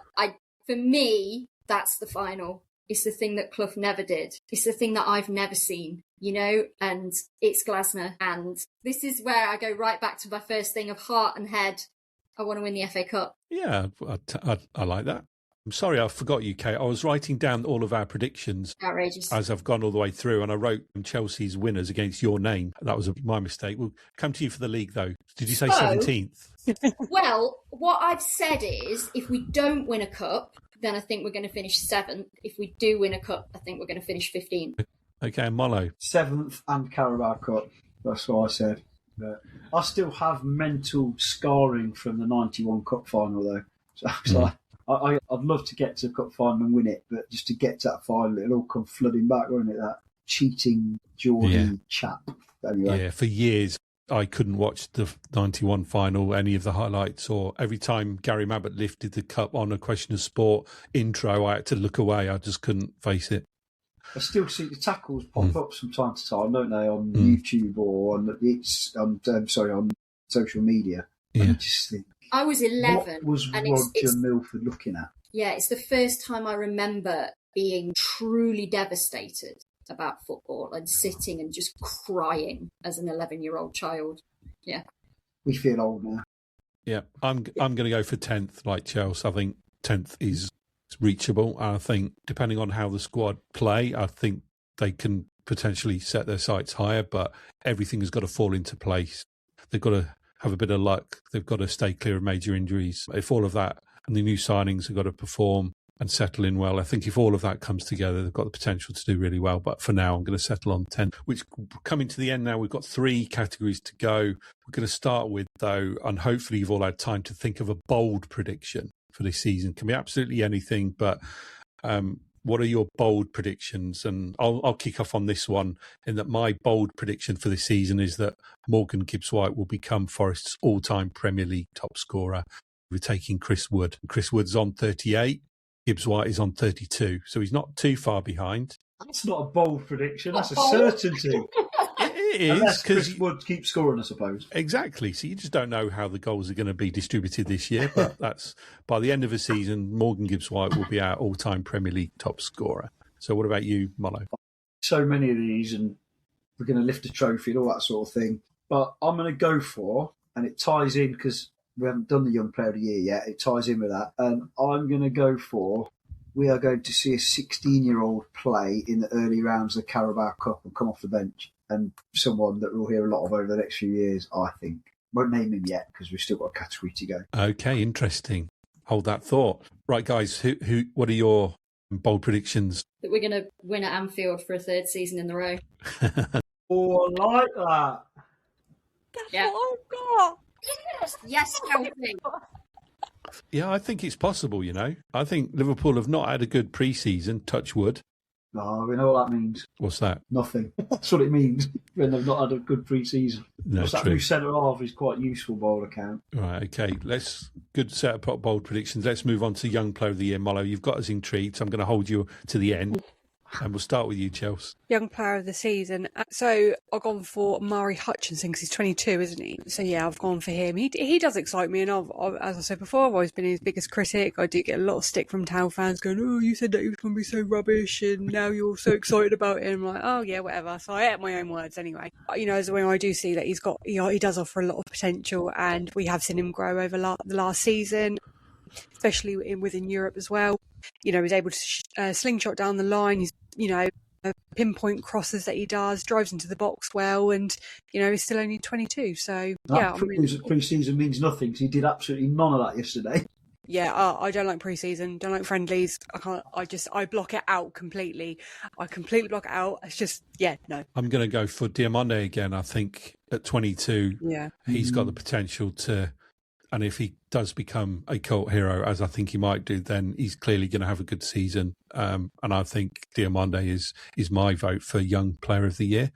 for me, that's the final. It's the thing that Clough never did. It's the thing that I've never seen, and it's Glasner. And this is where I go right back to my first thing of heart and head. I want to win the FA Cup. Yeah, I like that. I'm sorry, I forgot you, Kate. I was writing down all of our predictions. Outrageous. As I've gone all the way through, and I wrote Chelsea's winners against your name. That was my mistake. We'll come to you for the league, though. Did you say 17th? Well, what I've said is, if we don't win a cup, then I think we're going to finish 7th. If we do win a cup, I think we're going to finish 15th. Okay, and Mollo? 7th and Carabao Cup. That's what I said. But I still have mental scarring from the 91 Cup final, though. So I'd love to get to the Cup final and win it, but just to get to that final, it'll all come flooding back, won't it? That cheating Geordie chap. Anyway. Yeah, for years I couldn't watch the 91 final, any of the highlights, or every time Gary Mabbott lifted the cup on A Question of Sport intro, I had to look away. I just couldn't face it. I still see the tackles pop up from time to time, don't they, on YouTube or on social media. Yeah. And I just think, I was 11. what was and Roger Milford looking at? Yeah, it's the first time I remember being truly devastated about football and sitting and just crying as an 11-year-old child. Yeah. We feel old now. Yeah, I'm going to go for 10th, like Chelsea. I think 10th is reachable. And I think depending on how the squad play, I think they can potentially set their sights higher, but everything has got to fall into place. They've got to have a bit of luck. They've got to stay clear of major injuries. If all of that and the new signings have got to perform and settle in well, I think if all of that comes together, they've got the potential to do really well. But for now, I'm going to settle on 10, which coming to the end now, we've got 3 categories to go. We're going to start with, though, and hopefully you've all had time to think of a bold prediction for this season. Can be absolutely anything, but what are your bold predictions? And I'll kick off on this one, in that my bold prediction for this season is that Morgan Gibbs-White will become Forest's all-time Premier League top scorer, overtaking Chris Wood. Chris Wood's on 38. Gibbs-White is on 32, so he's not too far behind. That's not a bold prediction. That's a certainty. It is, unless because Chris Wood keeps scoring, I suppose. Exactly. So you just don't know how the goals are going to be distributed this year, but that's by the end of the season, Morgan Gibbs-White will be our all-time Premier League top scorer. So what about you, Molo? So many of these, and we're going to lift a trophy and all that sort of thing. But I'm going to go for, and it ties in because we haven't done the Young Player of the Year yet. It ties in with that. And I'm going to go for, we are going to see a 16-year-old play in the early rounds of the Carabao Cup and come off the bench. And someone that we'll hear a lot of over the next few years, I think. Won't name him yet because we've still got a category to go. Okay, interesting. Hold that thought. Right, guys, what are your bold predictions? That we're going to win at Anfield for a 3rd season in a row. Oh, I like that. That's Yeah. what I've got. Yes, Chelsea. Yeah, I think it's possible, I think Liverpool have not had a good pre-season, touch wood. No, we know what that means. What's that? Nothing. That's what it means when they've not had a good pre-season. No, That true. new centre-half is quite useful by all account. Right, okay. Good set of bold predictions. Let's move on to Young Player of the Year. Molo, you've got us intrigued, so I'm going to hold you to the end. And we'll start with you, Chelsea. Young player of the season. So I've gone for Mari Hutchinson because he's 22, isn't he? So yeah, I've gone for him. He does excite me, and I've, as I said before, I've always been his biggest critic. I do get a lot of stick from Town fans going, "Oh, you said that he was going to be so rubbish, and now you're so excited about him." I'm like, oh yeah, whatever. So I ate my own words anyway. As when I do see that he does offer a lot of potential, and we have seen him grow over the last season, especially within Europe as well. He's able to slingshot down the line. He's pinpoint crosses that he does, drives into the box well, and he's still only 22. So That pre-season means nothing because he did absolutely none of that yesterday. Yeah, I don't like pre-season, don't like friendlies. I block it out completely. I completely block it out. It's just, no. I'm going to go for Diamande again. I think at 22, he's got the potential to, and if he does become a cult hero, as I think he might do, then he's clearly going to have a good season. And I think Diamande is my vote for Young Player of the Year.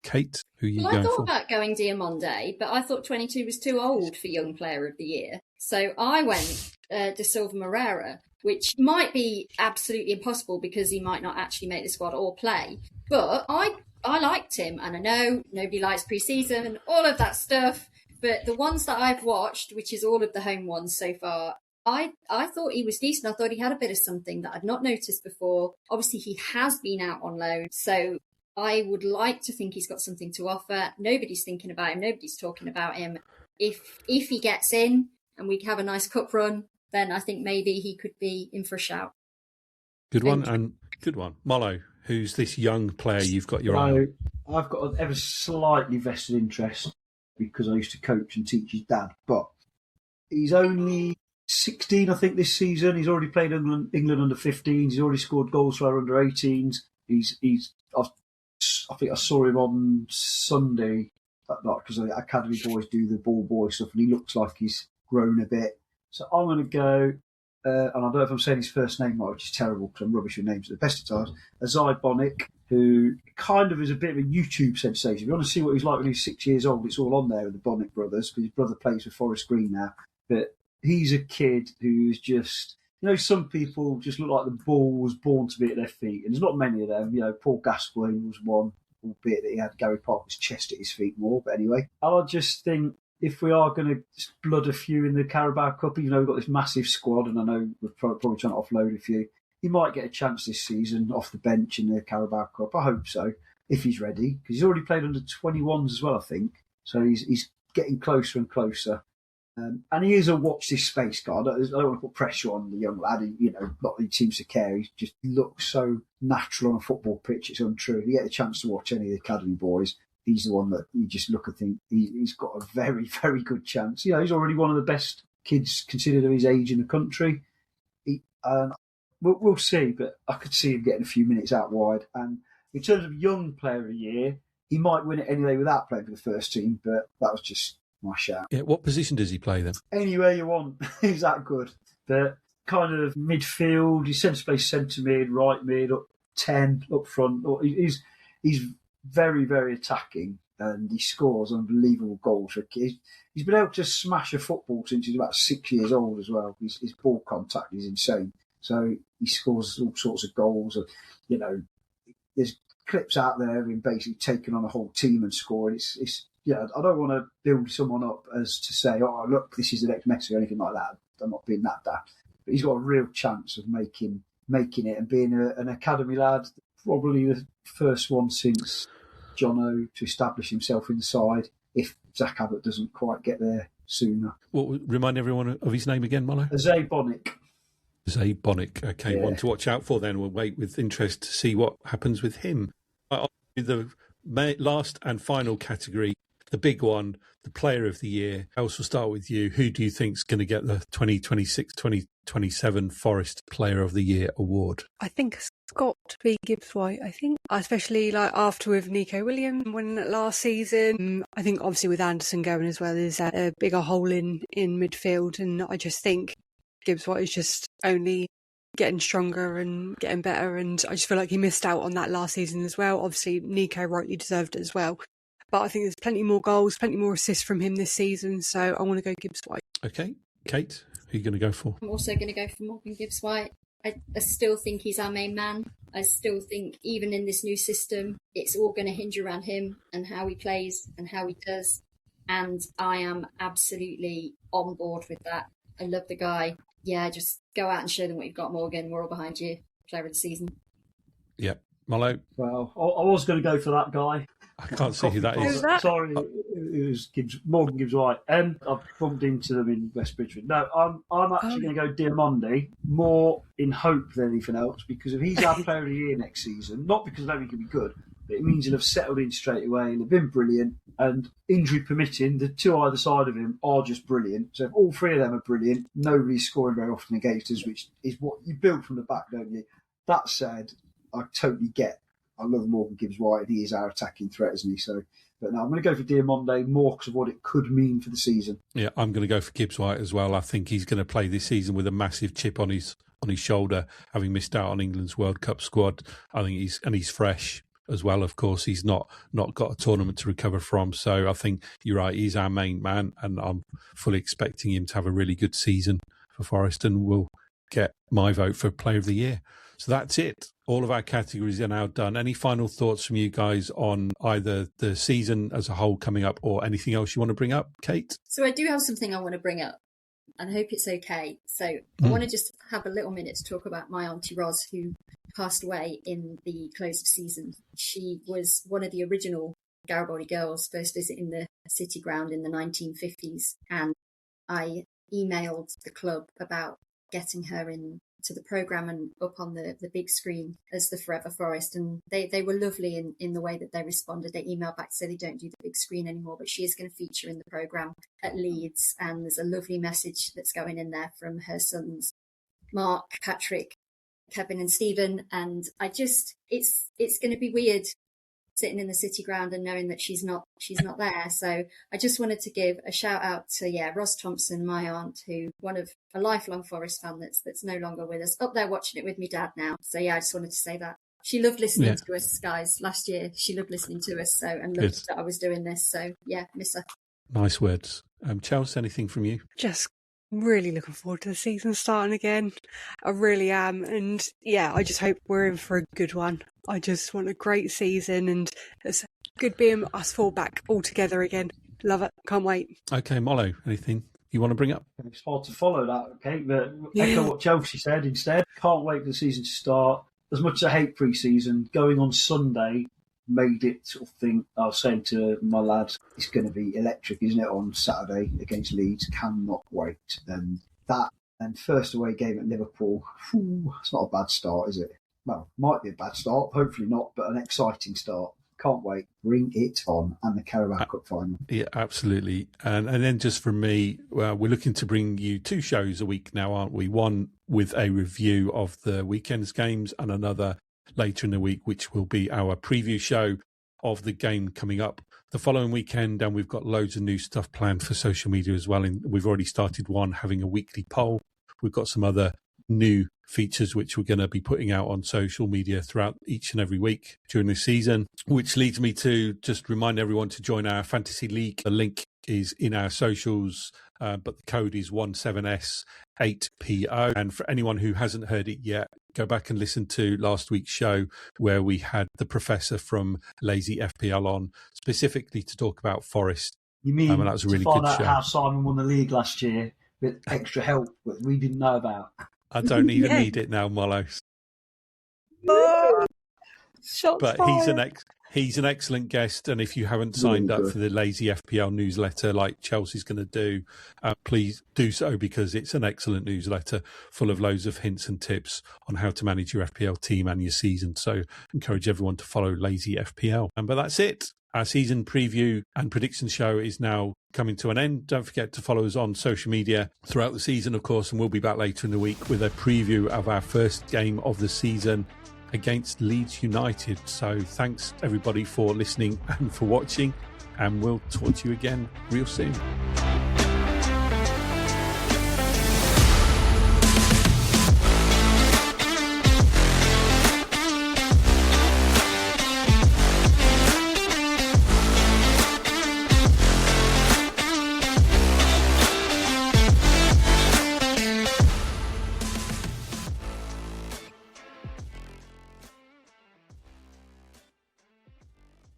Kate, who are you going for? I thought about going Diamande, but I thought 22 was too old for Young Player of the Year. So I went De Silva Moreira, which might be absolutely impossible because he might not actually make the squad or play. But I liked him, and I know nobody likes pre-season and all of that stuff. But the ones that I've watched, which is all of the home ones so far, I thought he was decent. I thought he had a bit of something that I'd not noticed before. Obviously, he has been out on loan, so I would like to think he's got something to offer. Nobody's thinking about him. Nobody's talking about him. If he gets in and we have a nice cup run, then I think maybe he could be in for a shout. Good one. Molo, who's this young player you've got your eye on? I've got an ever slightly vested interest because I used to coach and teach his dad, but he's only 16, I think, this season. He's already played England under 15s. He's already scored goals for our under 18s. I think I saw him on Sunday, because the academy boys do the ball boy stuff, and he looks like he's grown a bit. So I'm going to go, and I don't know if I'm saying his first name right, which is terrible because I'm rubbish with names at the best of times, Azai Bonick, who kind of is a bit of a YouTube sensation. If you want to see what he's like when he's 6 years old, it's all on there with the Bonick brothers, because his brother plays for Forest Green now. But he's a kid who's just, some people just look like the ball was born to be at their feet. And there's not many of them. Paul Gascoigne was one, albeit that he had Gary Parker's chest at his feet more. But anyway, I just think if we are going to blood a few in the Carabao Cup, we've got this massive squad, and I know we're probably trying to offload a few. He might get a chance this season off the bench in the Carabao Cup. I hope so, if he's ready, because he's already played under 21s as well, I think. So he's getting closer and closer. And he is a watch this space guy. I don't want to put pressure on the young lad. Not that he seems to care. He just looks so natural on a football pitch. It's untrue. If you get the chance to watch any of the academy boys, he's the one that you just look and think he's got a very, very good chance. He's already one of the best kids considered of his age in the country. We'll see, but I could see him getting a few minutes out wide. And in terms of young player of the year, he might win it anyway without playing for the first team, but that was just my shout. Yeah, what position does he play then? Anywhere you want. He's that good. But kind of midfield, he's centre space, centre mid, right mid, up 10, up front. He's very, very attacking, and he scores unbelievable goals for a kid. He's been able to smash a football since he's about 6 years old as well. His ball contact is insane. So he scores all sorts of goals. There's clips out there of him basically taking on a whole team and scoring. I don't want to build someone up as to say, oh, look, this is the next Messi or anything like that. I'm not being that daft. But he's got a real chance of making it and being an academy lad, probably the first one since Jono to establish himself in the side, if Zach Abbott doesn't quite get there sooner. Remind everyone of his name again, Molo? Zay Bonnick. Zay Bonnick. Okay, Yeah. One to watch out for then. We'll wait with interest to see what happens with him. The last and final category, the big one, the player of the year. Else, we'll start with you. Who do you think is going to get the 2026-2027 Forest Player of the Year award? I think it's got to be Gibbs White. I think, especially after with Nico Williams winning it last season. I think obviously with Anderson going as well, there's a bigger hole in midfield, and I just think Gibbs White is just only getting stronger and getting better, and I just feel like he missed out on that last season as well. Obviously, Nico rightly deserved it as well. But I think there's plenty more goals, plenty more assists from him this season, so I want to go Gibbs White. Okay. Kate, who are you going to go for? I'm also going to go for Morgan Gibbs White. I still think he's our main man. I still think even in this new system, it's all going to hinge around him and how he plays and how he does. And I am absolutely on board with that. I love the guy. Yeah, just go out and show them what you've got, Morgan. We're all behind you. Player of the season. Yeah. Molo? Well, I was going to go for that guy. I can't see who that is. Who's that? Sorry, it was Morgan Gibbs White. I've bumped into them in West Bridgford. No, I'm actually going to go Diamondi, more in hope than anything else, because if he's our player of the year next season, not because I don't think he'll be good, but it means he'll have settled in straight away. He'll have been brilliant, and injury permitting, the two either side of him are just brilliant. So if all three of them are brilliant, nobody's scoring very often against us, which is what you build from the back, don't you? That said, I totally get. I love Morgan Gibbs White. He is our attacking threat, isn't he? So, but no, I'm going to go for Diamondi more because of what it could mean for the season. Yeah, I'm going to go for Gibbs White as well. I think he's going to play this season with a massive chip on his shoulder, having missed out on England's World Cup squad. I think he's fresh as well. Of course, he's not got a tournament to recover from. So I think you're right. He's our main man, and I'm fully expecting him to have a really good season for Forest, and will get my vote for Player of the Year. So that's it. All of our categories are now done. Any final thoughts from you guys on either the season as a whole coming up or anything else you want to bring up, Kate? So I do have something I want to bring up, and I hope it's okay. So I want to just have a little minute to talk about my auntie Ros, who passed away in the close of season. She was one of the original Garibaldi girls, first visiting the City Ground in the 1950s, and I emailed the club about getting her in to the programme and up on the big screen as the Forever Forest, and they were lovely in the way that they responded. They emailed back to say they don't do the big screen anymore, but she is going to feature in the programme at Leeds, and there's a lovely message that's going in there from her sons Mark, Patrick, Kevin and Stephen, and it's going to be weird sitting in the City Ground and knowing that she's not there. So I just wanted to give a shout out to Ros Thompson, my aunt, who a lifelong Forest fan that's no longer with us, up there watching it with me dad now. So I just wanted to say that she loved listening to us, guys. Last year she loved listening to us, and loved that I was doing this. So miss her. Nice words. Chelsea, anything from you? Just really looking forward to the season starting again. I really am, and I just hope we're in for a good one. I just want a great season, and it's good being us four back all together again. Love it. Can't wait. Okay, Molo, anything you want to bring up? It's hard to follow that, okay? But echo what Chelsea said instead. Can't wait for the season to start. As much as I hate pre-season, going on Sunday made it sort of think. I was saying to my lads, it's going to be electric, isn't it, on Saturday against Leeds? Cannot wait. And first away game at Liverpool. It's not a bad start, is it? Well, might be a bad start. Hopefully not, but an exciting start. Can't wait. Bring it on. And the Carabao Cup final. Yeah, absolutely. And then just from me, we're looking to bring you 2 shows a week now, aren't we? One with a review of the weekend's games and another later in the week, which will be our preview show of the game coming up the following weekend. And we've got loads of new stuff planned for social media as well. And we've already started one, having a weekly poll. We've got some other new features which we're going to be putting out on social media throughout each and every week during this season, which leads me to just remind everyone to join our fantasy league. The link is in our socials, but the code is 17S8PO. And for anyone who hasn't heard it yet, go back and listen to last week's show where we had the professor from Lazy FPL on specifically to talk about Forest. You mean and that was a really to find good out show. how Simon won the league last year with extra help that we didn't know about? I don't even need it now, Mollos. But he's an excellent guest, and if you haven't signed up for the Lazy FPL newsletter like Chelsea's going to do, please do so, because it's an excellent newsletter full of loads of hints and tips on how to manage your FPL team and your season. So encourage everyone to follow Lazy FPL. But that's it. Our season preview and prediction show is now coming to an end. Don't forget to follow us on social media throughout the season, of course, and we'll be back later in the week with a preview of our first game of the season against Leeds United. So thanks everybody for listening and for watching, and we'll talk to you again real soon.